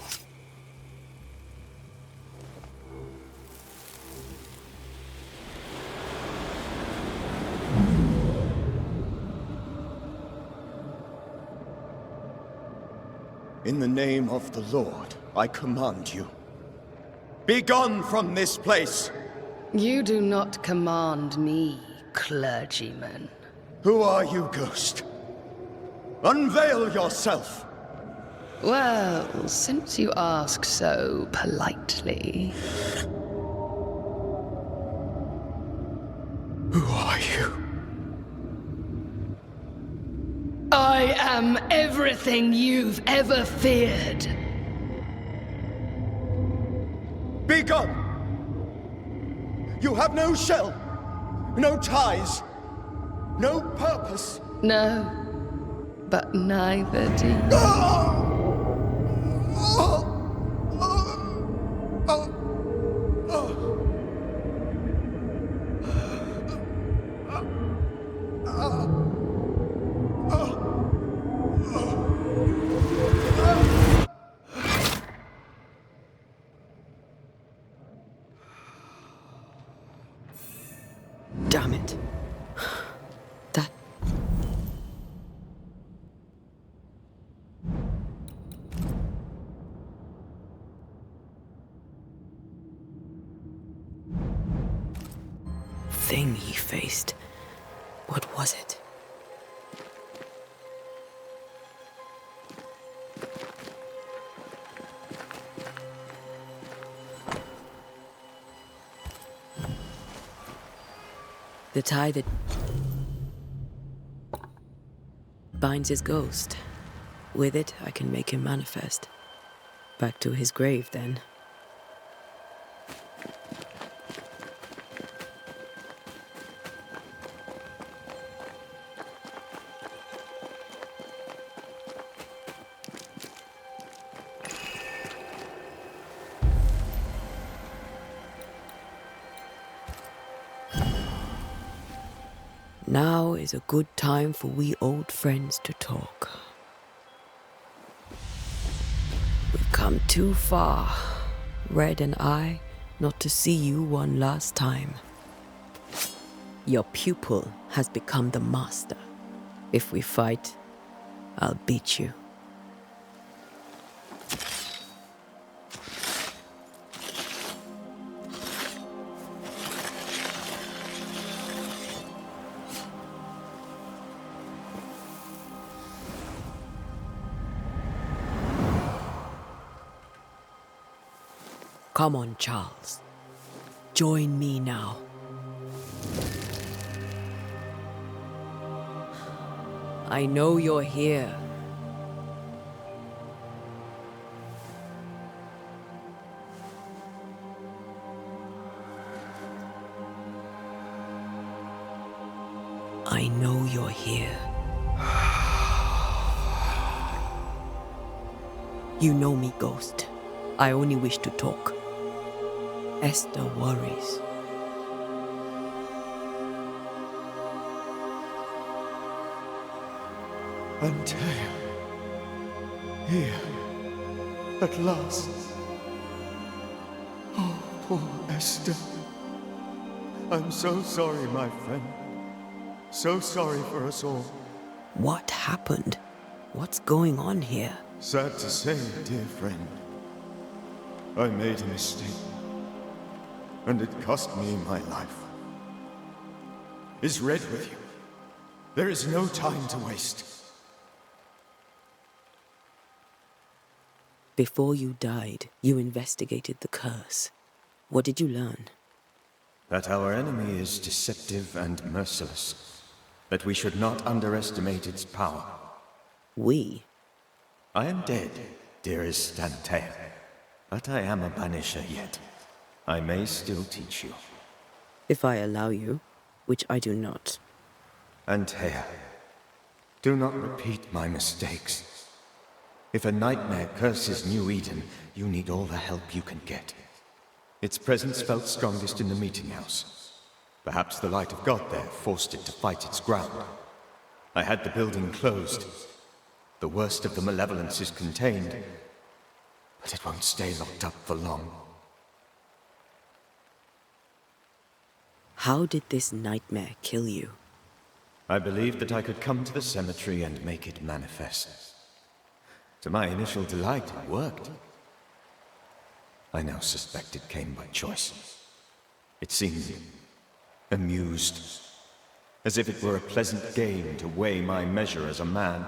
Speaker 4: In the name of the Lord, I command you. Be gone from this place!
Speaker 11: You do not command me, clergyman.
Speaker 4: Who are you, ghost? Unveil yourself!
Speaker 11: Well, since you ask so politely...
Speaker 4: Who are you?
Speaker 11: I am everything you've ever feared.
Speaker 4: Be gone! You have no shell, no ties, no purpose.
Speaker 11: No, but neither do you.
Speaker 3: Damn it. That... thing he faced. What was it? The tie that binds his ghost. With it, I can make him manifest. Back to his grave, then. Now is a good time for we old friends to talk. We've come too far, Red and I, not to see you one last time. Your pupil has become the master. If we fight, I'll beat you. Come on, Charles. Join me now. I know you're here. I know you're here. You know me, Ghost. I only wish to talk. Esther worries.
Speaker 6: Antea. Here. At last. Oh, poor Esther. I'm so sorry, my friend. So sorry for us all.
Speaker 3: What happened? What's going on here?
Speaker 6: Sad to say, dear friend. I made a mistake. And it cost me my life. Is Red with you? There is no time to waste.
Speaker 3: Before you died, you investigated the curse. What did you learn?
Speaker 4: That our enemy is deceptive and merciless. That we should not underestimate its power.
Speaker 3: We?
Speaker 4: I am dead, dearest Antea. But I am a banisher yet. I may still teach you.
Speaker 3: If I allow you, which I do not.
Speaker 4: Antea, do not repeat my mistakes. If a nightmare curses New Eden, you need all the help you can get. Its presence felt strongest in the meeting house. Perhaps the light of God there forced it to fight its ground. I had the building closed. The worst of the malevolence is contained, but it won't stay locked up for long.
Speaker 3: How did this nightmare kill you?
Speaker 4: I believed that I could come to the cemetery and make it manifest. To my initial delight, it worked. I now suspect it came by choice. It seemed amused, as if it were a pleasant game to weigh my measure as a man.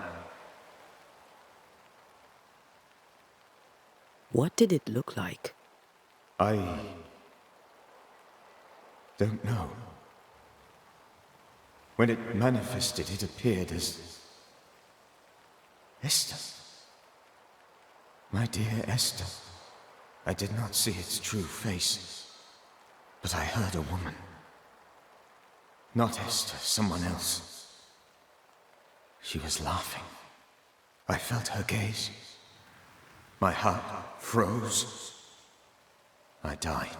Speaker 3: What did it look like?
Speaker 4: I don't know. When it manifested, it appeared as Esther. My dear Esther. I did not see its true face, but I heard a woman. Not Esther, someone else. She was laughing. I felt her gaze. My heart froze. I died.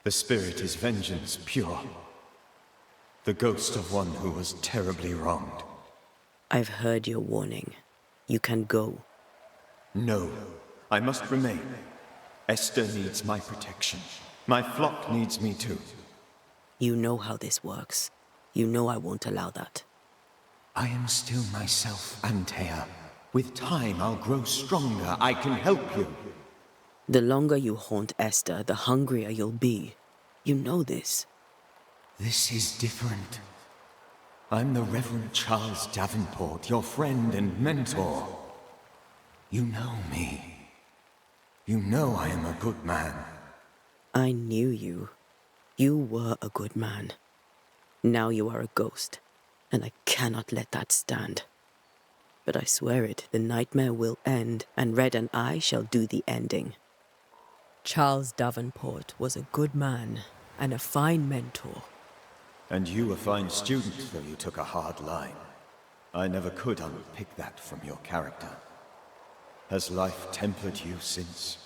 Speaker 4: The spirit is vengeance pure. The ghost of one who was terribly wronged.
Speaker 3: I've heard your warning. You can go.
Speaker 4: No, I must remain. Esther needs my protection. My flock needs me too.
Speaker 3: You know how this works. You know I won't allow that.
Speaker 4: I am still myself, Antea. With time, I'll grow stronger. I can help you.
Speaker 3: The longer you haunt Esther, the hungrier you'll be. You know this.
Speaker 4: This is different. I'm the Reverend Charles Davenport, your friend and mentor. You know me. You know I am a good man.
Speaker 3: I knew you. You were a good man. Now you are a ghost, and I cannot let that stand. But I swear it, the nightmare will end, and Red and I shall do the ending. Charles Davenport was a good man and a fine mentor.
Speaker 4: And you a fine student, though you took a hard line. I never could unpick that from your character. Has life tempered you since?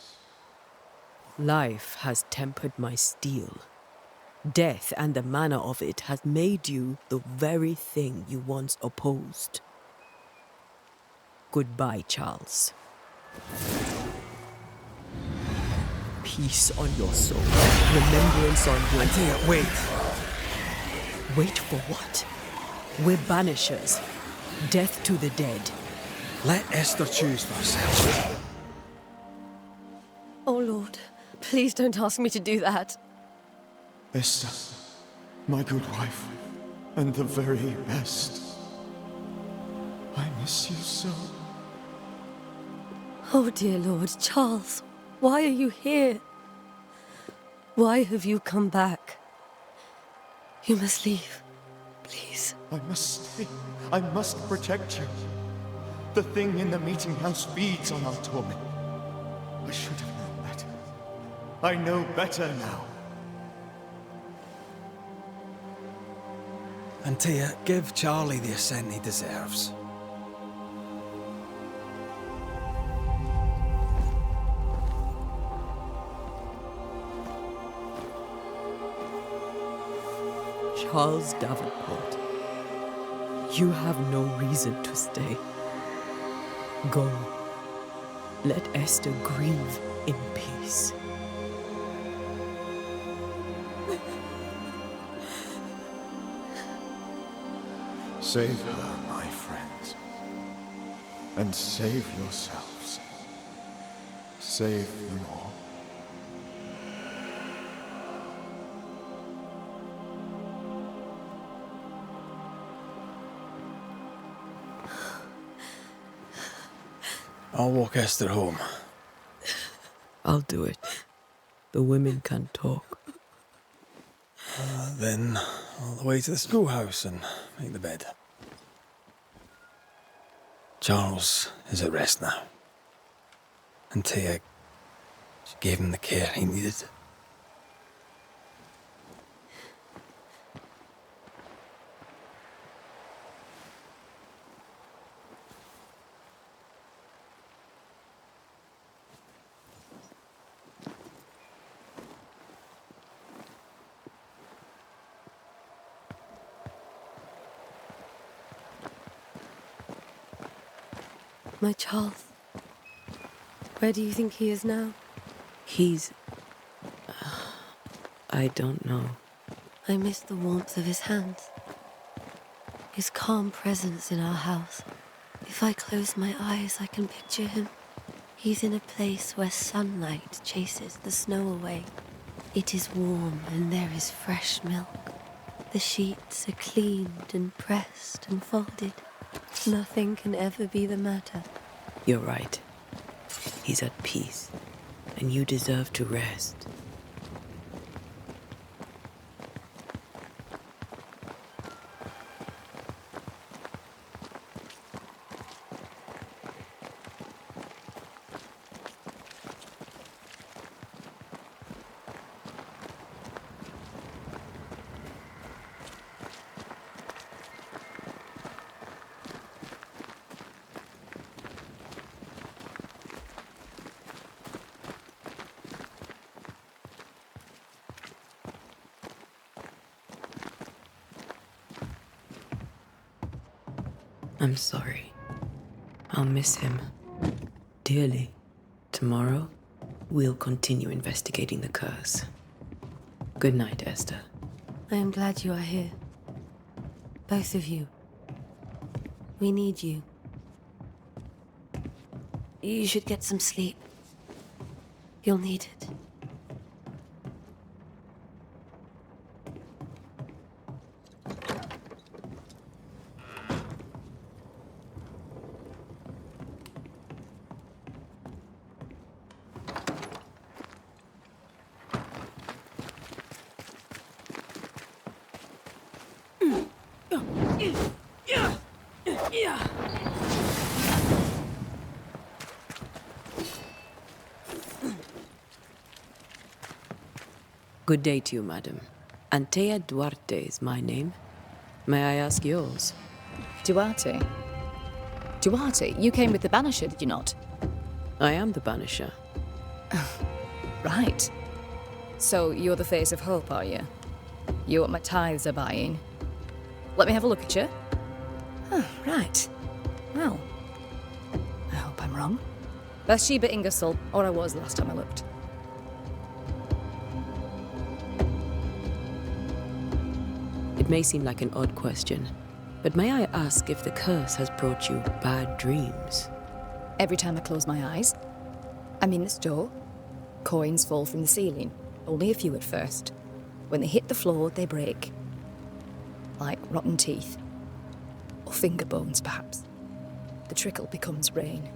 Speaker 3: Life has tempered my steel. Death and the manner of it has made you the very thing you once opposed. Goodbye, Charles. Peace on your soul. Remembrance on your...
Speaker 2: Antea, wait.
Speaker 3: Wait for what? We're banishers. Death to the dead.
Speaker 2: Let Esther choose for herself.
Speaker 9: Oh, Lord. Please don't ask me to do that.
Speaker 6: Esther, my good wife, and the very best. I miss you so.
Speaker 9: Oh, dear Lord. Charles, why are you here? Why have you come back? You must leave. Please.
Speaker 12: I must stay. I must protect you. The thing in the meeting house feeds on our torment. I should have known better. I know better now.
Speaker 2: Antea, give Charlie the ascent he deserves.
Speaker 3: Charles Davenport, you have no reason to stay. Go. Let Esther grieve in peace.
Speaker 12: Save her, my friends. And save yourselves. Save them all.
Speaker 2: I'll walk Esther home.
Speaker 3: I'll do it. The women can talk.
Speaker 2: Then all the way to the schoolhouse and make the bed. Charles is at rest now. Antea, she gave him the care he needed.
Speaker 9: My Charles. Where do you think he is now?
Speaker 3: He's... I don't know.
Speaker 9: I miss the warmth of his hands. His calm presence in our house. If I close my eyes, I can picture him. He's in a place where sunlight chases the snow away. It is warm and there is fresh milk. The sheets are cleaned and pressed and folded. Nothing can ever be the matter.
Speaker 3: You're right. He's at peace, and you deserve to rest. I'm sorry. I'll miss him dearly. Tomorrow, we'll continue investigating the curse. Good night, Esther.
Speaker 9: I am glad you are here. Both of you. We need you. You should get some sleep. You'll need it.
Speaker 3: Good day to you, madam. Antea Duarte is my name. May I ask yours?
Speaker 13: Duarte? Duarte? You came with the Banisher, did you not?
Speaker 3: I am the Banisher.
Speaker 13: Right. So you're the face of hope, are you? You're what my tithes are buying. Let me have a look at you. Oh, right. Well, I hope I'm wrong. Bathsheba Ingersoll, or I was last time I looked.
Speaker 3: It may seem like an odd question, but may I ask if the curse has brought you bad dreams?
Speaker 13: Every time I close my eyes, I'm in this door. Coins fall from the ceiling. Only a few at first. When they hit the floor, they break. Like rotten teeth. Or finger bones, perhaps. The trickle becomes rain.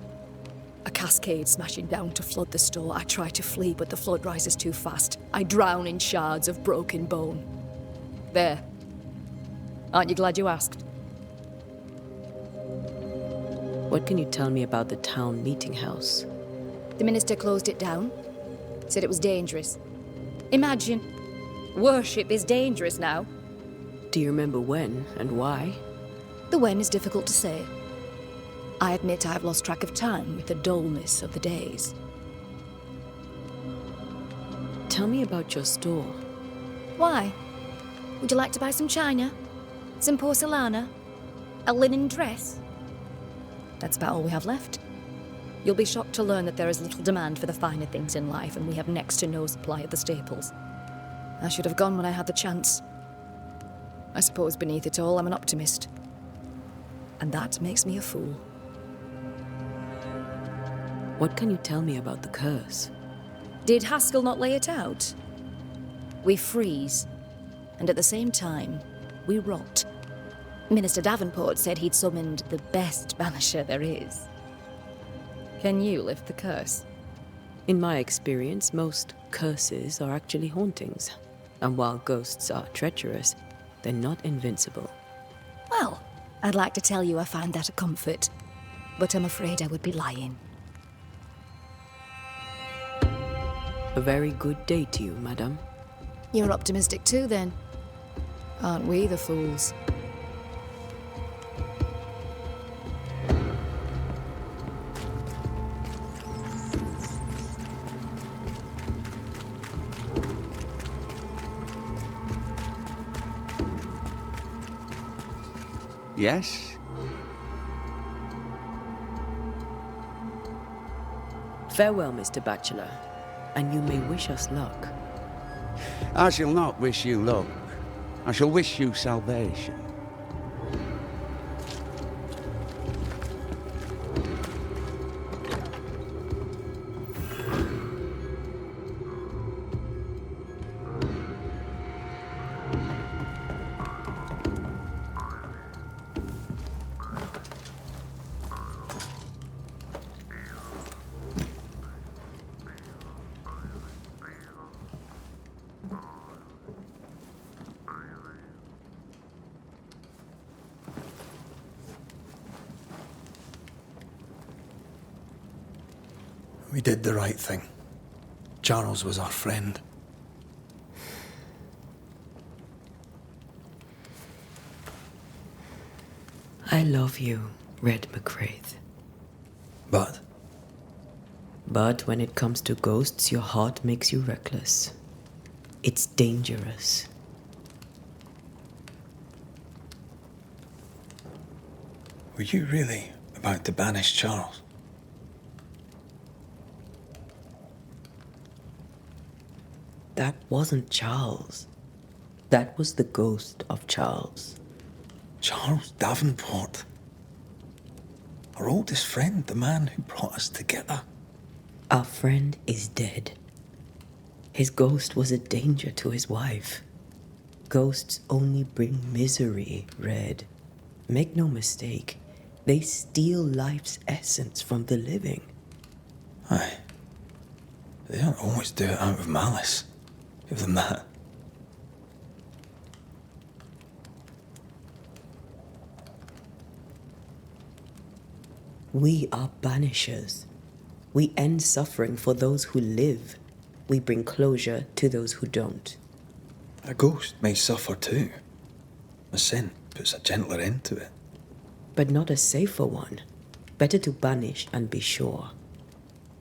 Speaker 13: A cascade smashing down to flood the store. I try to flee, but the flood rises too fast. I drown in shards of broken bone. There. Aren't you glad you asked?
Speaker 3: What can you tell me about the town meeting house?
Speaker 13: The minister closed it down. Said it was dangerous. Imagine. Worship is dangerous now.
Speaker 3: Do you remember when and why?
Speaker 13: The when is difficult to say. I admit I've lost track of time with the dullness of the days.
Speaker 3: Tell me about your store.
Speaker 13: Why? Would you like to buy some china? Some porcelana? A linen dress? That's about all we have left. You'll be shocked to learn that there is little demand for the finer things in life, and we have next to no supply of the staples. I should have gone when I had the chance. I suppose beneath it all, I'm an optimist. And that makes me a fool.
Speaker 3: What can you tell me about the curse?
Speaker 13: Did Haskell not lay it out? We freeze, and at the same time, we rot. Minister Davenport said he'd summoned the best banisher there is. Can you lift the curse?
Speaker 3: In my experience, most curses are actually hauntings. And while ghosts are treacherous, they're not invincible.
Speaker 13: Well, I'd like to tell you I find that a comfort, but I'm afraid I would be lying.
Speaker 3: A very good day to you, madam.
Speaker 13: You're optimistic too, then. Aren't we the fools?
Speaker 5: Yes?
Speaker 3: Farewell, Mr. Bachelor, and you may wish us luck.
Speaker 5: I shall not wish you luck. I shall wish you salvation.
Speaker 2: We did the right thing. Charles was our friend.
Speaker 3: I love you, Red McCraith.
Speaker 2: But?
Speaker 3: But when it comes to ghosts, your heart makes you reckless. It's dangerous.
Speaker 2: Were you really about to banish Charles?
Speaker 3: That wasn't Charles. That was the ghost of Charles.
Speaker 2: Charles Davenport. Our oldest friend, the man who brought us together.
Speaker 3: Our friend is dead. His ghost was a danger to his wife. Ghosts only bring misery, Red. Make no mistake, they steal life's essence from the living.
Speaker 2: Aye. They don't always do it out of malice. Give them that.
Speaker 3: We are banishers. We end suffering for those who live. We bring closure to those who don't.
Speaker 2: A ghost may suffer too. A sin puts a gentler end to it.
Speaker 3: But not a safer one. Better to banish and be sure.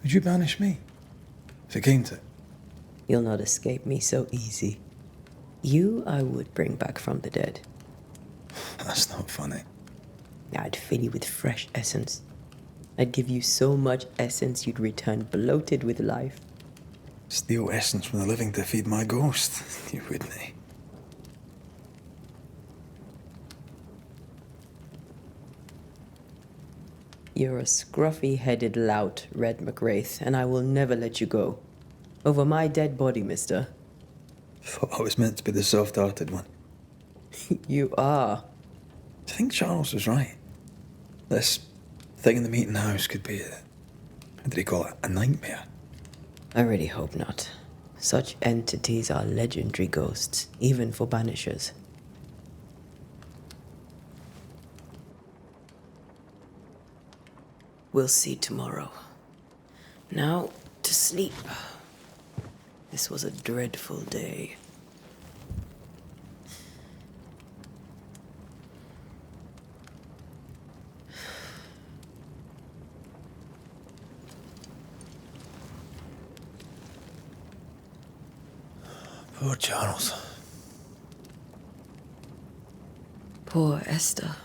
Speaker 2: Would you banish me? If it came to it?
Speaker 3: You'll not escape me so easy. You I would bring back from the dead.
Speaker 2: That's not funny.
Speaker 3: I'd fill you with fresh essence. I'd give you so much essence you'd return bloated with life.
Speaker 2: Steal essence from the living to feed my ghost. You wouldn't, eh?
Speaker 3: You're a scruffy-headed lout, Red McWraith, and I will never let you go. Over my dead body, mister.
Speaker 2: Thought I was meant to be the soft-hearted one.
Speaker 3: You are.
Speaker 2: Do you think Charles was right? This thing in the meeting house could be Did he call it a nightmare?
Speaker 3: I really hope not. Such entities are legendary ghosts, even for banishers. We'll see tomorrow. Now, to sleep. This was a dreadful day.
Speaker 2: Poor Charles.
Speaker 3: Poor Esther.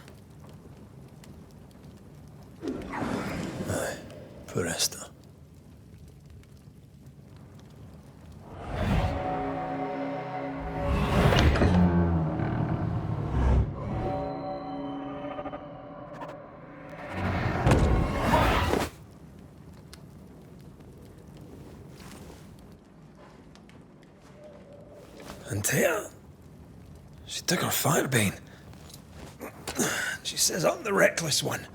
Speaker 2: Aye, poor Esther. And Tia, she took her firebane. She says I'm the reckless one.